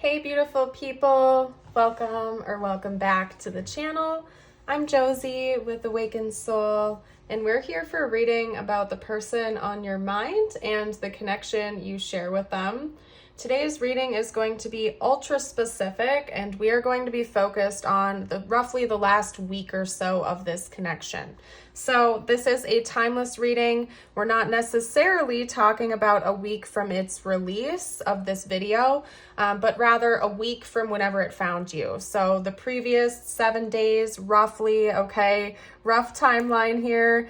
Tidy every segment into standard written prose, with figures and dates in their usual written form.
Hey beautiful people, welcome back to the channel. I'm Josie with Awakened Soul, and we're here for a reading about the person on your mind and the connection you share with them. Today's reading is going to be ultra specific, and we are going to be focused on roughly the last week or so of this connection. So this is a timeless reading. We're not necessarily talking about a week from its release of this video, but rather a week from whenever it found you. So the previous 7 days, roughly, okay, rough timeline here.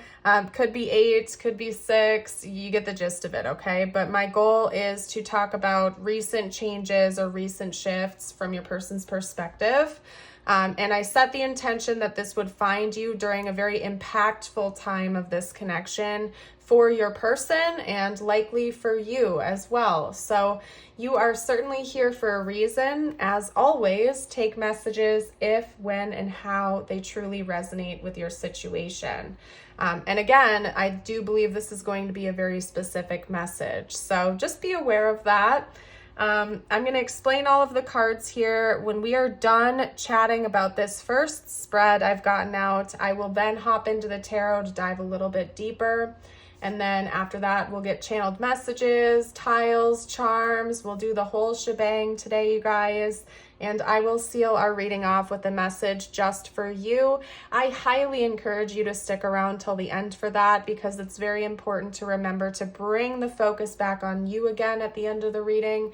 Could be 8, could be 6, you get the gist of it, okay? But my goal is to talk about recent changes or recent shifts from your person's perspective. And I set the intention that this would find you during a very impactful time of this connection for your person and likely for you as well. So you are certainly here for a reason. As always, take messages if, when, and how they truly resonate with your situation. And again, I do believe this is going to be a very specific message. So just be aware of that. I'm going to explain all of the cards here. When we are done chatting about this first spread I've gotten out, I will then hop into the tarot to dive a little bit deeper. And then after that, we'll get channeled messages, tiles, charms. We'll do the whole shebang today, you guys. And I will seal our reading off with a message just for you. I highly encourage you to stick around till the end for that, because it's very important to remember to bring the focus back on you again at the end of the reading.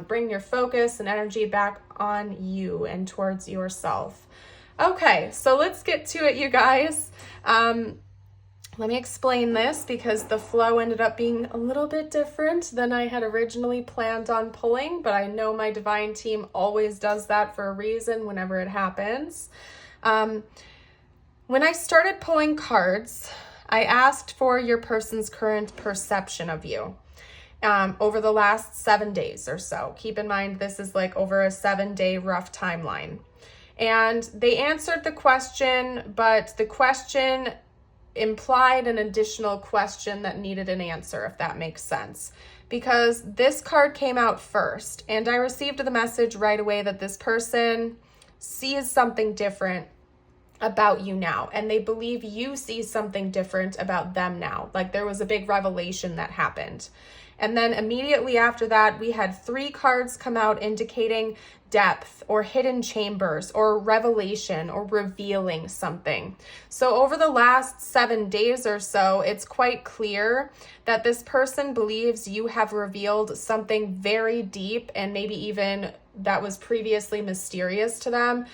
Bring your focus and energy back on you and towards yourself. Okay, so let's get to it, you guys. Let me explain this because the flow ended up being a little bit different than I had originally planned on pulling, but I know my divine team always does that for a reason whenever it happens. When I started pulling cards, I asked for your person's current perception of you over the last 7 days or so. Keep in mind, this is like over a 7-day rough timeline. And they answered the question, but the question implied an additional question that needed an answer, if that makes sense. Because this card came out first, and I received the message right away that this person sees something different about you now, and they believe you see something different about them now. Like there was a big revelation that happened. And then immediately after that, we had 3 cards come out indicating depth or hidden chambers or revelation or revealing something. So over the last 7 days or so, it's quite clear that this person believes you have revealed something very deep and maybe even that was previously mysterious to them.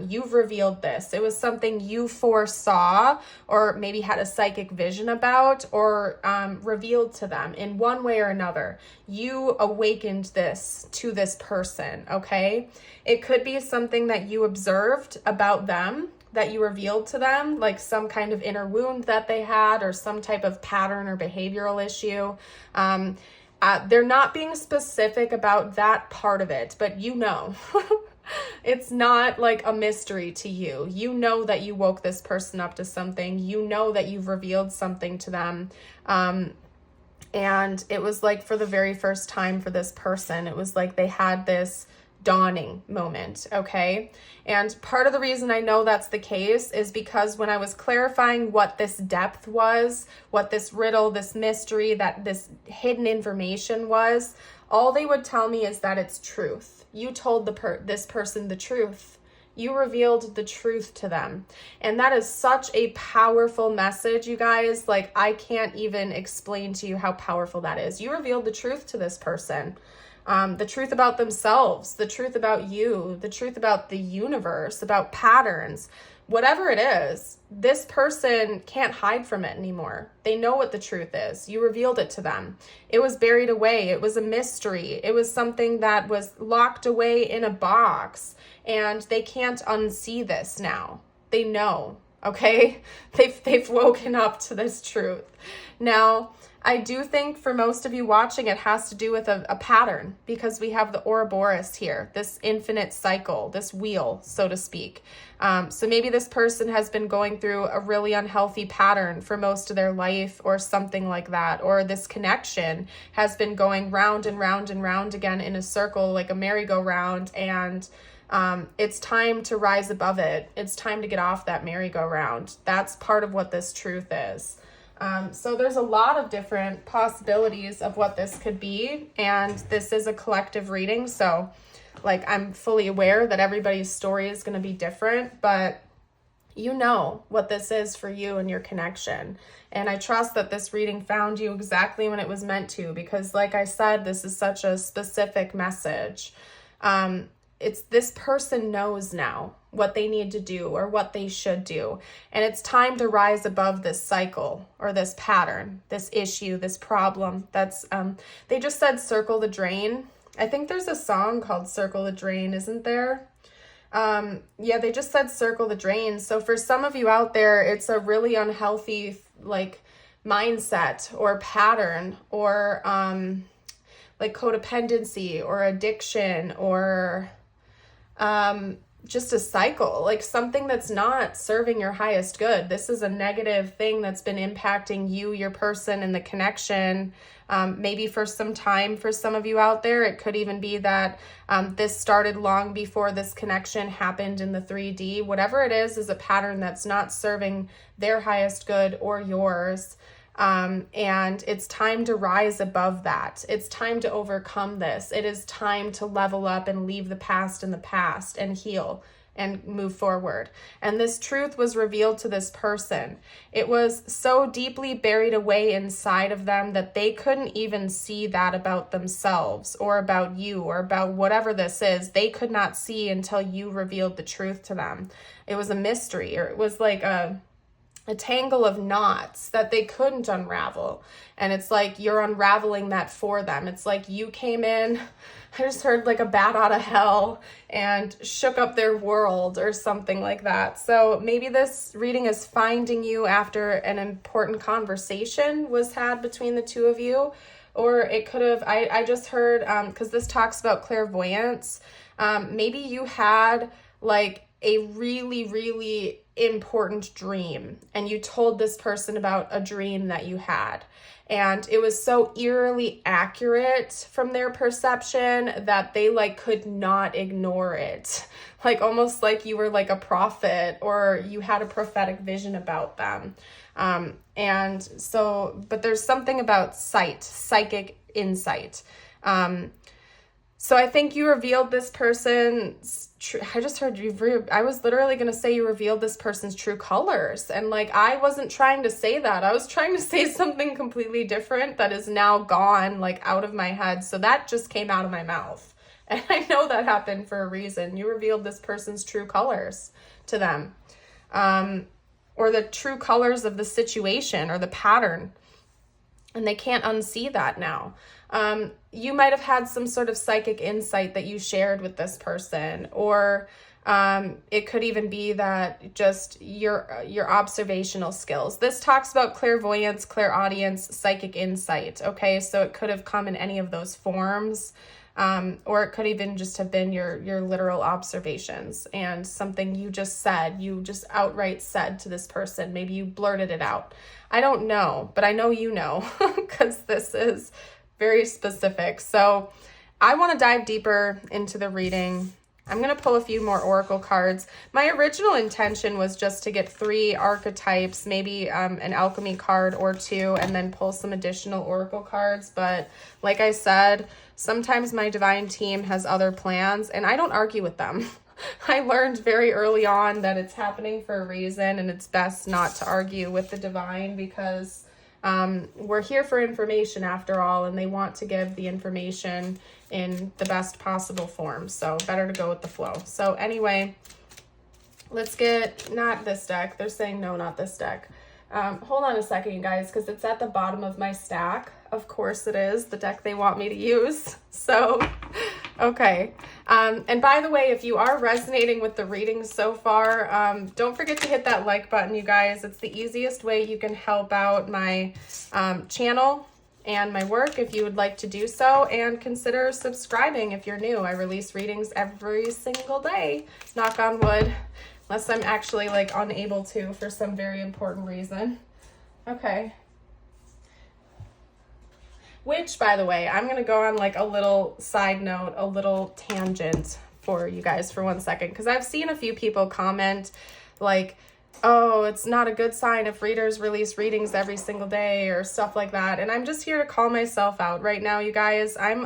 You've revealed this. It was something you foresaw or maybe had a psychic vision about or revealed to them in one way or another. You awakened this to this person, okay? It could be something that you observed about them that you revealed to them, like some kind of inner wound that they had or some type of pattern or behavioral issue. They're not being specific about that part of it, but you know. It's not like a mystery to you. You know that you woke this person up to something. You know that you've revealed something to them. And it was like for the very first time for this person, it was like they had this dawning moment, okay? And part of the reason I know that's the case is because when I was clarifying what this depth was, what this riddle, this mystery, that this hidden information was, all they would tell me is that it's truth. You told this person the truth. You revealed the truth to them. And that is such a powerful message, you guys. Like, I can't even explain to you how powerful that is. You revealed the truth to this person. The truth about themselves, the truth about you, the truth about the universe, about patterns, whatever it is, this person can't hide from it anymore. They know what the truth is. You revealed it to them. It was buried away. It was a mystery. It was something that was locked away in a box, and they can't unsee this now. They know, okay? They've woken up to this truth. Now, I do think for most of you watching, it has to do with a pattern, because we have the Ouroboros here, this infinite cycle, this wheel, so to speak. So maybe this person has been going through a really unhealthy pattern for most of their life or something like that. Or this connection has been going round and round and round again in a circle, like a merry-go-round, and it's time to rise above it. It's time to get off that merry-go-round. That's part of what this truth is. So there's a lot of different possibilities of what this could be, and this is a collective reading, so like I'm fully aware that everybody's story is going to be different, but you know what this is for you and your connection. And I trust that this reading found you exactly when it was meant to, because like I said, this is such a specific message. It's this person knows now what they need to do or what they should do. And it's time to rise above this cycle or this pattern, this issue, this problem. That's, they just said circle the drain. I think there's a song called Circle the Drain, isn't there? Yeah, they just said circle the drain. So for some of you out there, it's a really unhealthy, like, mindset or pattern, or, like codependency or addiction, or, just a cycle, like something that's not serving your highest good. This is a negative thing that's been impacting you, your person, and the connection. Maybe for some time for some of you out there, it could even be that this started long before this connection happened in the 3D. Whatever it is a pattern that's not serving their highest good or yours. And it's time to rise above that. It's time to overcome this. It is time to level up and leave the past in the past and heal and move forward. And this truth was revealed to this person. It was so deeply buried away inside of them that they couldn't even see that about themselves or about you or about whatever this is. They could not see until you revealed the truth to them. It was a mystery, or it was like a tangle of knots that they couldn't unravel. And it's like you're unraveling that for them. It's like you came in, I just heard like a bat out of hell and shook up their world or something like that. So maybe this reading is finding you after an important conversation was had between the two of you. Or it could have, I just heard, because this talks about clairvoyance, maybe you had like a really, really important dream, and you told this person about a dream that you had, and it was so eerily accurate from their perception that they like could not ignore it, like almost like you were like a prophet or you had a prophetic vision about them. And so, but there's something about psychic insight. So I think you revealed this person's I just heard you, I was literally going to say you revealed this person's true colors. And like, I wasn't trying to say that. I was trying to say something completely different that is now gone, like out of my head. So that just came out of my mouth. And I know that happened for a reason. You revealed this person's true colors to them. Or the true colors of the situation or the pattern. And they can't unsee that now. You might have had some sort of psychic insight that you shared with this person, or it could even be that just your observational skills. This talks about clairvoyance, clairaudience, psychic insight. Okay, so it could have come in any of those forms, or it could even just have been your literal observations and something you just said. You just outright said to this person. Maybe you blurted it out. I don't know, but I know you know because this is very specific. So I want to dive deeper into the reading. I'm going to pull a few more oracle cards. My original intention was just to get 3 archetypes, maybe an alchemy card or 2, and then pull some additional oracle cards. But like I said, sometimes my divine team has other plans, and I don't argue with them. I learned very early on that it's happening for a reason, and it's best not to argue with the divine because we're here for information after all, and they want to give the information in the best possible form. So better to go with the flow. So anyway, let's get, not this deck. They're saying no, not this deck. Hold on a second, you guys, because it's at the bottom of my stack. Of course it is the deck they want me to use. So Okay. And by the way, if you are resonating with the readings so far, don't forget to hit that like button, you guys. It's the easiest way you can help out my channel and my work if you would like to do so, and consider subscribing if you're new. I release readings every single day, knock on wood, unless I'm actually like unable to for some very important reason. Okay. Which, by the way, I'm going to go on like a little side note, a little tangent for you guys for 1 second, because I've seen a few people comment like, oh, it's not a good sign if readers release readings every single day or stuff like that. And I'm just here to call myself out right now, you guys. I'm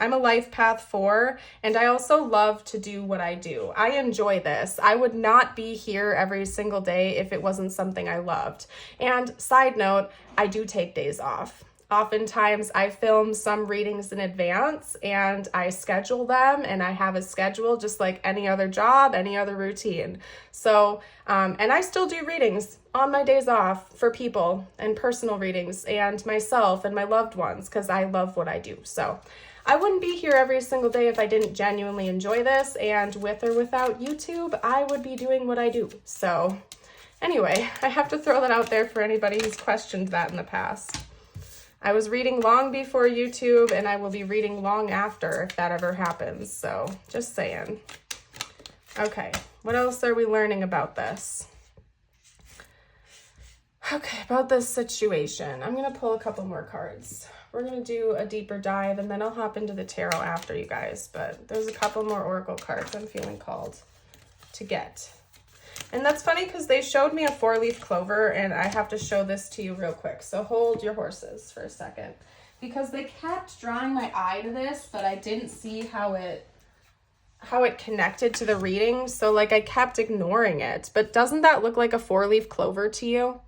a life path 4, and I also love to do what I do. I enjoy this. I would not be here every single day if it wasn't something I loved. And side note, I do take days off. Oftentimes I film some readings in advance and I schedule them, and I have a schedule just like any other job, any other routine. So, and I still do readings on my days off for people, and personal readings, and myself and my loved ones, because I love what I do. So I wouldn't be here every single day if I didn't genuinely enjoy this, and with or without YouTube, I would be doing what I do. So anyway, I have to throw that out there for anybody who's questioned that in the past. I was reading long before YouTube, and I will be reading long after if that ever happens. So just saying. Okay, what else are we learning about this? Okay, about this situation. I'm going to pull a couple more cards. We're going to do a deeper dive, and then I'll hop into the tarot after, you guys. But there's a couple more oracle cards I'm feeling called to get. And that's funny because they showed me a 4-leaf clover, and I have to show this to you real quick. So hold your horses for a second, because they kept drawing my eye to this, but I didn't see how it connected to the reading. So like I kept ignoring it. But doesn't that look like a 4-leaf clover to you?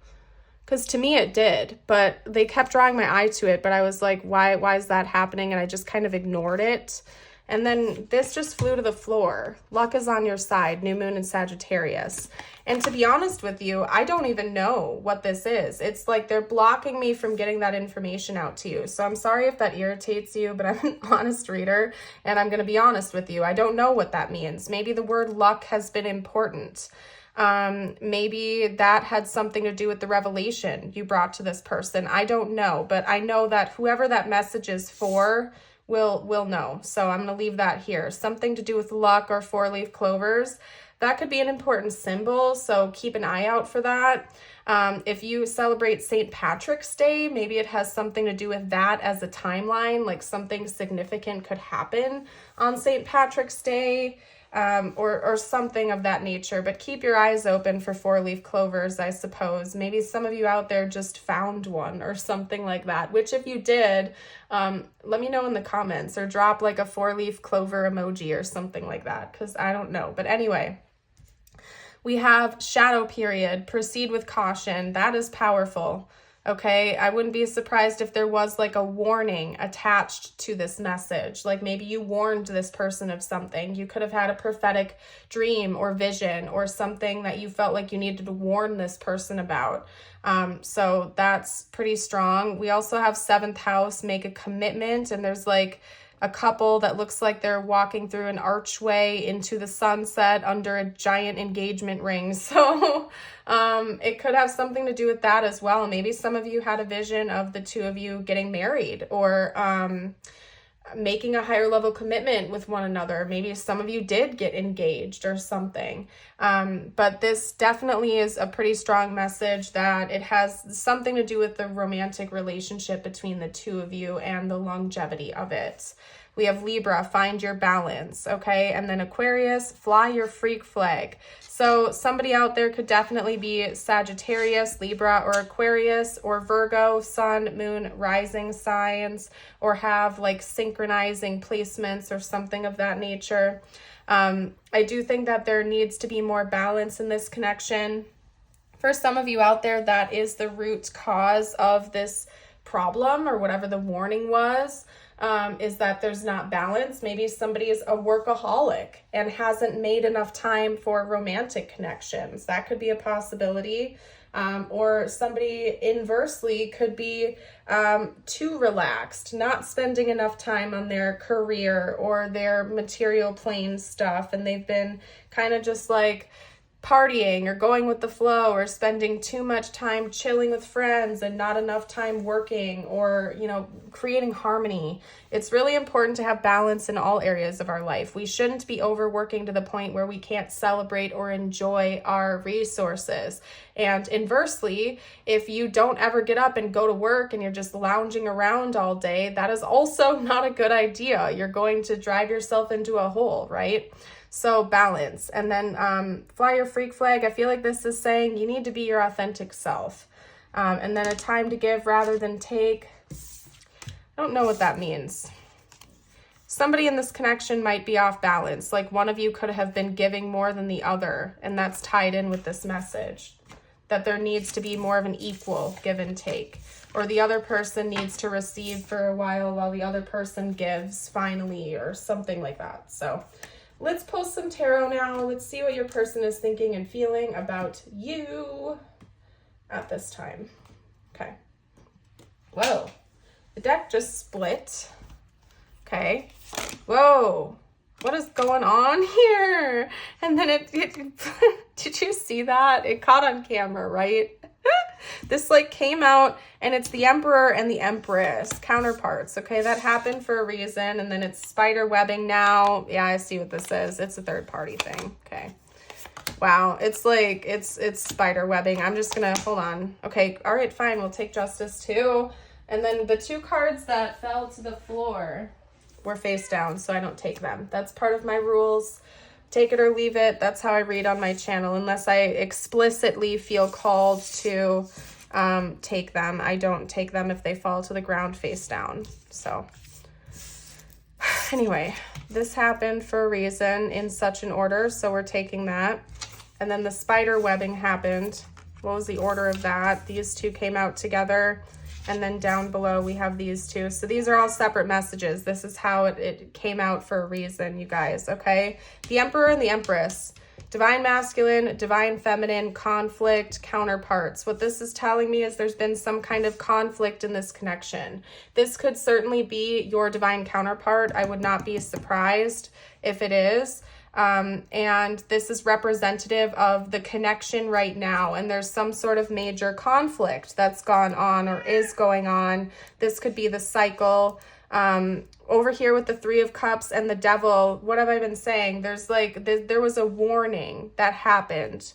Because to me it did, but they kept drawing my eye to it. But I was like, why is that happening? And I just kind of ignored it. And then this just flew to the floor. Luck is on your side, new moon in Sagittarius. And to be honest with you, I don't even know what this is. It's like they're blocking me from getting that information out to you. So I'm sorry if that irritates you, but I'm an honest reader, and I'm going to be honest with you. I don't know what that means. Maybe the word luck has been important. Maybe that had something to do with the revelation you brought to this person. I don't know, but I know that whoever that message is for will know. So I'm going to leave that here. Something to do with luck or 4-leaf clovers. That could be an important symbol, so keep an eye out for that. If you celebrate St. Patrick's Day, maybe it has something to do with that as a timeline, like something significant could happen on St. Patrick's Day. Or something of that nature, but keep your eyes open for 4-leaf clovers, I suppose. Maybe some of you out there just found one or something like that, which if you did, let me know in the comments, or drop like a 4-leaf clover emoji or something like that, because I don't know. But anyway, we have shadow period, proceed with caution. That is powerful. Okay, I wouldn't be surprised if there was like a warning attached to this message. Like maybe you warned this person of something. You could have had a prophetic dream or vision or something that you felt like you needed to warn this person about. So that's pretty strong. We also have 7th house, make a commitment, and there's like a couple that looks like they're walking through an archway into the sunset under a giant engagement ring. So it could have something to do with that as well. Maybe some of you had a vision of the two of you getting married, or making a higher level commitment with one another. Maybe some of you did get engaged or something. But this definitely is a pretty strong message that it has something to do with the romantic relationship between the two of you and the longevity of it. We have Libra, find your balance, okay? And then Aquarius, fly your freak flag. So somebody out there could definitely be Sagittarius, Libra, or Aquarius, or Virgo, sun, moon, rising signs, or have like synchronizing placements or something of that nature. I do think that there needs to be more balance in this connection. For some of you out there, that is the root cause of this problem, or whatever the warning was. Is that there's not balance. Maybe somebody is a workaholic and hasn't made enough time for romantic connections. That could be a possibility. Or somebody inversely could be too relaxed, not spending enough time on their career or their material plane stuff, and they've been kind of just like partying or going with the flow, or spending too much time chilling with friends and not enough time working, or, you know, creating harmony. It's really important to have balance in all areas of our life. We shouldn't be overworking to the point where we can't celebrate or enjoy our resources. And inversely, if you don't ever get up and go to work and you're just lounging around all day, that is also not a good idea. You're going to drive yourself into a hole, right? So balance. And then fly your freak flag. I feel like this is saying you need to be your authentic self. And then a time to give rather than take. I don't know what that means. Somebody in this connection might be off balance. Like one of you could have been giving more than the other. And that's tied in with this message, that there needs to be more of an equal give and take. Or the other person needs to receive for a while the other person gives finally, or something like that. So let's pull some tarot now. Let's see what your person is thinking and feeling about you at this time. Okay. Whoa. The deck just split. Okay. Whoa. What is going on here? And then it did you see that? It caught on camera, right? This like came out, and it's the Emperor and the Empress counterparts. Okay, that happened for a reason. And then it's spider webbing now. Yeah, I see what this is. It's a third party thing. Okay. Wow. It's like, it's spider webbing. I'm just gonna, hold on. Okay. All right, fine. We'll take justice too. And then the two cards that fell to the floor were face down, so I don't take them. That's part of my rules. Take it or leave it. That's how I read on my channel. Unless I explicitly feel called to take them, I don't take them if they fall to the ground face down. So anyway, this happened for a reason in such an order, so we're taking that. And then the spider webbing happened. What was the order of that? These two came out together. And then down below, we have these two. So these are all separate messages. This is how it came out for a reason, you guys, okay? The Emperor and the Empress. Divine masculine, divine feminine, conflict, counterparts. What this is telling me is there's been some kind of conflict in this connection. This could certainly be your divine counterpart. I would not be surprised if it is. And this is representative of the connection right now. And there's some sort of major conflict that's gone on or is going on. This could be the cycle. Over here with the Three of Cups and the Devil, what have I been saying? There's like, there was a warning that happened.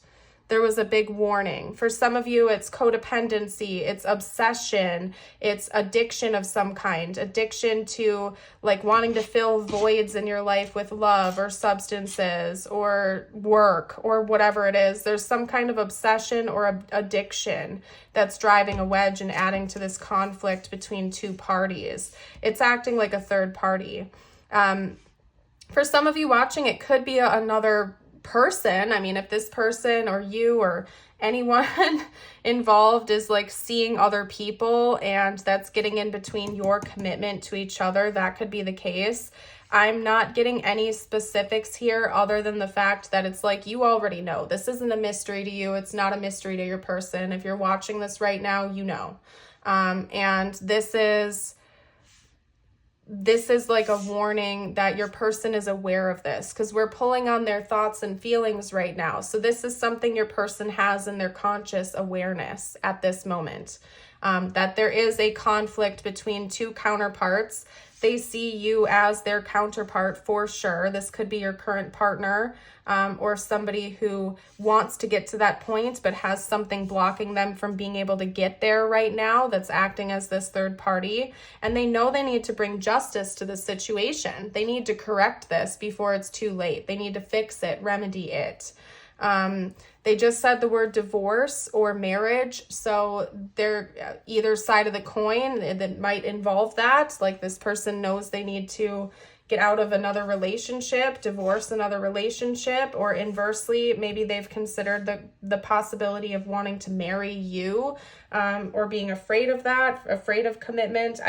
There was a big warning. For some of you, it's codependency, it's obsession, it's addiction of some kind. Addiction to like wanting to fill voids in your life with love or substances or work or whatever it is. There's some kind of obsession or addiction that's driving a wedge and adding to this conflict between two parties. It's acting like a third party. For some of you watching, it could be another person. I mean, if this person or you or anyone involved is like seeing other people and that's getting in between your commitment to each other, that could be the case. I'm not getting any specifics here other than the fact that it's like you already know. This isn't a mystery to you. It's not a mystery to your person. If you're watching this right now, you know. And this is like a warning that your person is aware of this, because we're pulling on their thoughts and feelings right now. So this is something your person has in their conscious awareness at this moment, that there is a conflict between two counterparts. They see you as their counterpart for sure. This could be your current partner, or somebody who wants to get to that point but has something blocking them from being able to get there right now, that's acting as this third party. And they know they need to bring justice to the situation. They need to correct this before it's too late. They need to fix it, remedy it. They just said the word divorce or marriage. So they're either side of the coin that might involve that. Like this person knows they need to get out of another relationship, divorce another relationship, or inversely, maybe they've considered the possibility of wanting to marry you, or being afraid of that, afraid of commitment.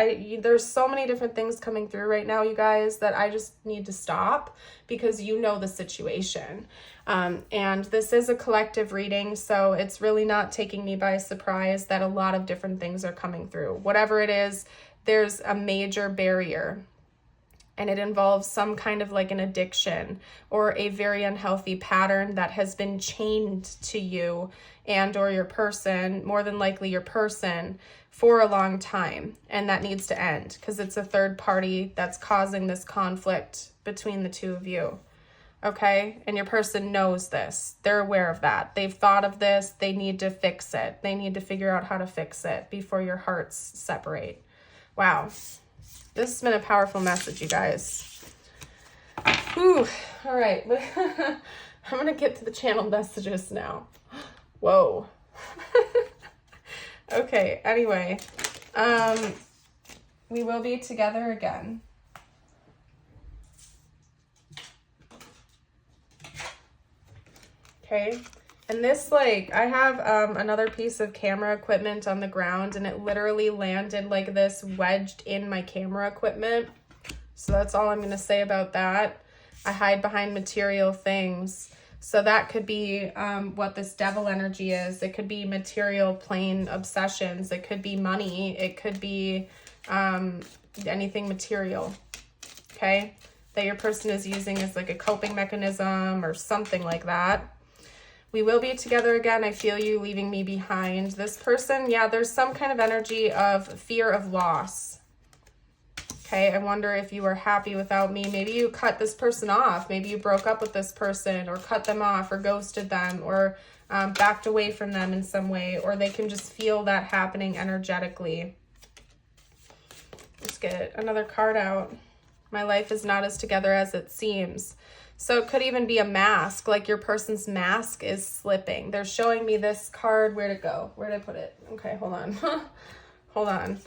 There's so many different things coming through right now, you guys, that I just need to stop because you know the situation. And this is a collective reading, so it's really not taking me by surprise that a lot of different things are coming through. Whatever it is, there's a major barrier. And it involves some kind of like an addiction or a very unhealthy pattern that has been chained to you and or your person, more than likely your person, for a long time. And that needs to end because it's a third party that's causing this conflict between the two of you. Okay? And your person knows this. They're aware of that. They've thought of this. They need to fix it. They need to figure out how to fix it before your hearts separate. Wow. This has been a powerful message, you guys. Whew. All right. I'm going to get to the channel messages now. Whoa. Okay. Anyway, we will be together again. Okay. And this, like, I have another piece of camera equipment on the ground, and it literally landed like this, wedged in my camera equipment. So that's all I'm going to say about that. I hide behind material things. So that could be what this devil energy is. It could be material plane obsessions. It could be money. It could be anything material, okay, that your person is using as like a coping mechanism or something like that. We will be together again. I feel you leaving me behind. This person, yeah, there's some kind of energy of fear of loss. Okay, I wonder if you are happy without me. Maybe you cut this person off. Maybe you broke up with this person or cut them off or ghosted them or backed away from them in some way, or they can just feel that happening energetically. Let's get another card out. My life is not as together as it seems. So it could even be a mask, like your person's mask is slipping. They're showing me this card. Where'd it go? Where did I put it? Okay, hold on. Hold on.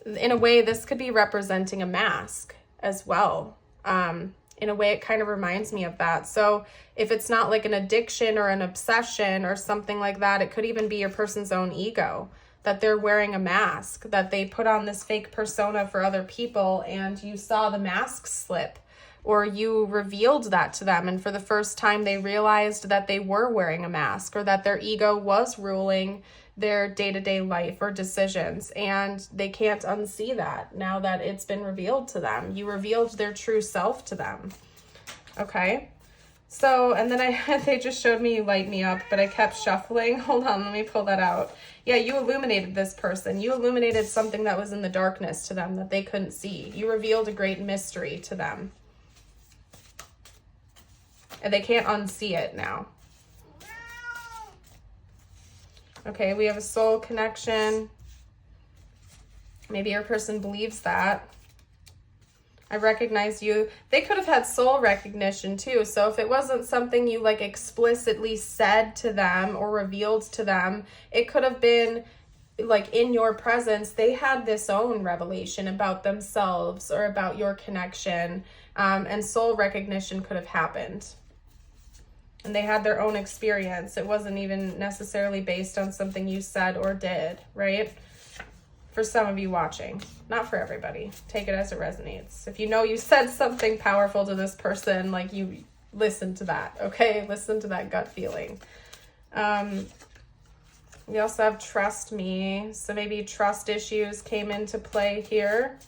In a way, this could be representing a mask as well. In a way, it kind of reminds me of that. So if it's not like an addiction or an obsession or something like that, it could even be your person's own ego, that they're wearing a mask, that they put on this fake persona for other people and you saw the mask slip. Or you revealed that to them, and for the first time they realized that they were wearing a mask, or that their ego was ruling their day-to-day life or decisions, and they can't unsee that now that it's been revealed to them. You revealed their true self to them. Okay? So, and then they just showed me light me up, but I kept shuffling. Hold on, let me pull that out. Yeah, you illuminated this person. You illuminated something that was in the darkness to them that they couldn't see. You revealed a great mystery to them. And they can't unsee it now. Okay, we have a soul connection. Maybe your person believes that. I recognize you. They could have had soul recognition too. So if it wasn't something you like explicitly said to them or revealed to them, it could have been like in your presence, they had this own revelation about themselves or about your connection. And soul recognition could have happened. And they had their own experience. It wasn't even necessarily based on something you said or did, right? For some of you watching, not for everybody. Take it as it resonates. If you know you said something powerful to this person, like you listen to that, okay? Listen to that gut feeling. We also have trust me. So maybe trust issues came into play here.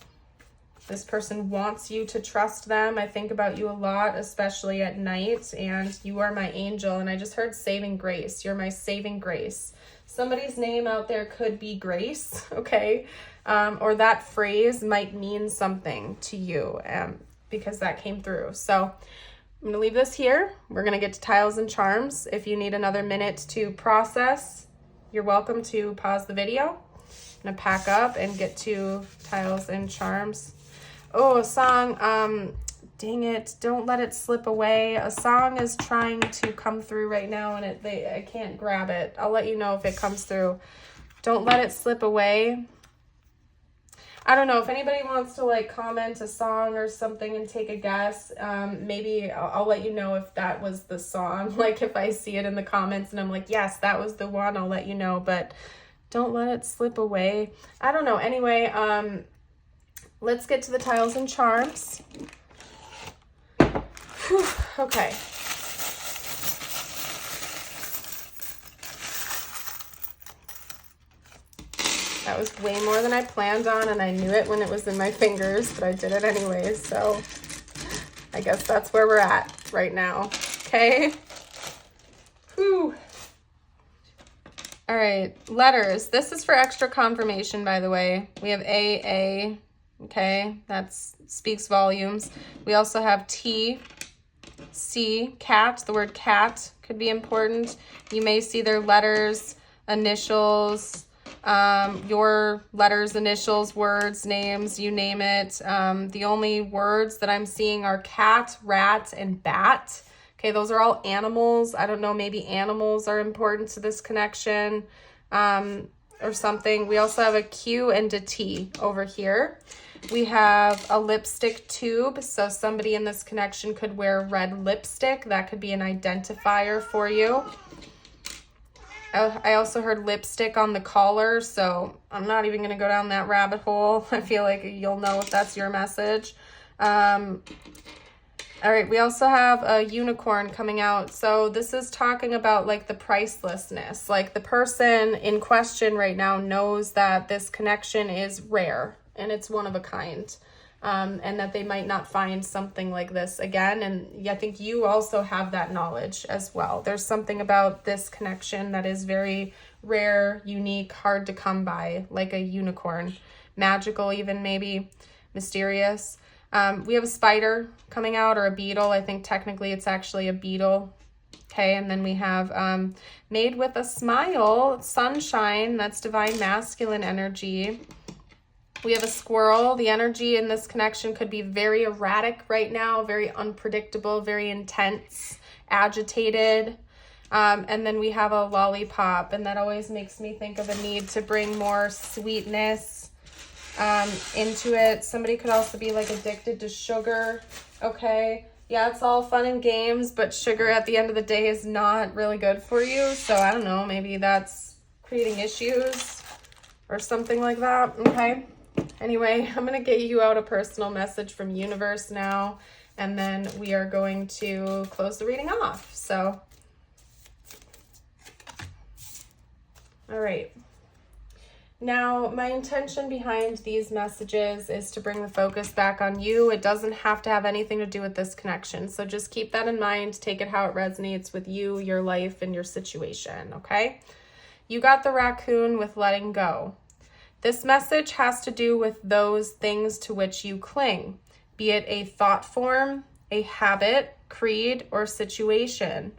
This person wants you to trust them. I think about you a lot, especially at night, and you are my angel. And I just heard saving grace. You're my saving grace. Somebody's name out there could be Grace, okay? Or that phrase might mean something to you because that came through. So I'm going to leave this here. We're going to get to tiles and charms. If you need another minute to process, you're welcome to pause the video. I'm going to pack up and get to tiles and charms. Oh, a song, dang it, don't let it slip away. A song is trying to come through right now and I can't grab it. I'll let you know if it comes through. Don't let it slip away. I don't know if anybody wants to like comment a song or something and take a guess. Maybe I'll let you know if that was the song. Like if I see it in the comments and I'm like, yes, that was the one, I'll let you know, but don't let it slip away. I don't know. Anyway, let's get to the tiles and charms. Whew, okay. That was way more than I planned on, and I knew it when it was in my fingers, but I did it anyways, so I guess that's where we're at right now, okay? Whew. All right, letters. This is for extra confirmation, by the way. We have A, okay? That speaks volumes. We also have T, C, cat. The word cat could be important. You may see their letters, initials, your letters, initials, words, names, you name it. The only words that I'm seeing are cat, rat, and bat. Okay, those are all animals. I don't know, maybe animals are important to this connection or something. We also have a Q and a T over here. We have a lipstick tube. So somebody in this connection could wear red lipstick. That could be an identifier for you. I also heard lipstick on the collar, so I'm not even going to go down that rabbit hole. I feel like you'll know if that's your message. All right, we also have a unicorn coming out. So this is talking about like the pricelessness. Like the person in question right now knows that this connection is rare and it's one of a kind. And that they might not find something like this again. And I think you also have that knowledge as well. There's something about this connection that is very rare, unique, hard to come by, like a unicorn, magical even, maybe mysterious. We have a spider coming out, or a beetle. I think technically it's actually a beetle. Okay, and then we have made with a smile, sunshine. That's divine masculine energy. We have a squirrel. The energy in this connection could be very erratic right now, very unpredictable, very intense, agitated. And then we have a lollipop, and that always makes me think of a need to bring more sweetness into it. Somebody could also be like addicted to sugar. Okay. Yeah, it's all fun and games, but sugar at the end of the day is not really good for you. So I don't know, maybe that's creating issues or something like that. Okay. Anyway, I'm going to get you out a personal message from universe now, and then we are going to close the reading off. So, all right. Now, my intention behind these messages is to bring the focus back on you. It doesn't have to have anything to do with this connection. So just keep that in mind. Take it how it resonates with you, your life, and your situation, okay? You got the raccoon with letting go. This message has to do with those things to which you cling, be it a thought form, a habit, creed, or situation.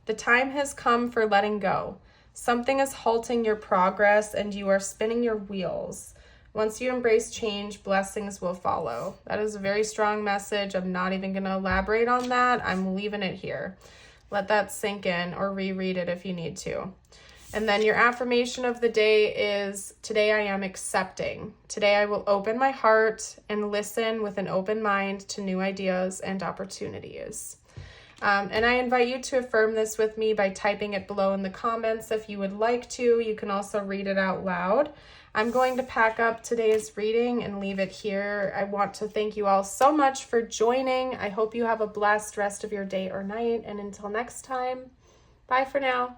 The time has come for letting go. Something is halting your progress and you are spinning your wheels. Once you embrace change, blessings will follow. That is a very strong message. I'm not even going to elaborate on that. I'm leaving it here. Let that sink in, or reread it if you need to. And then your affirmation of the day is, today I am accepting. Today I will open my heart and listen with an open mind to new ideas and opportunities. And I invite you to affirm this with me by typing it below in the comments if you would like to. You can also read it out loud. I'm going to pack up today's reading and leave it here. I want to thank you all so much for joining. I hope you have a blessed rest of your day or night. And until next time, bye for now.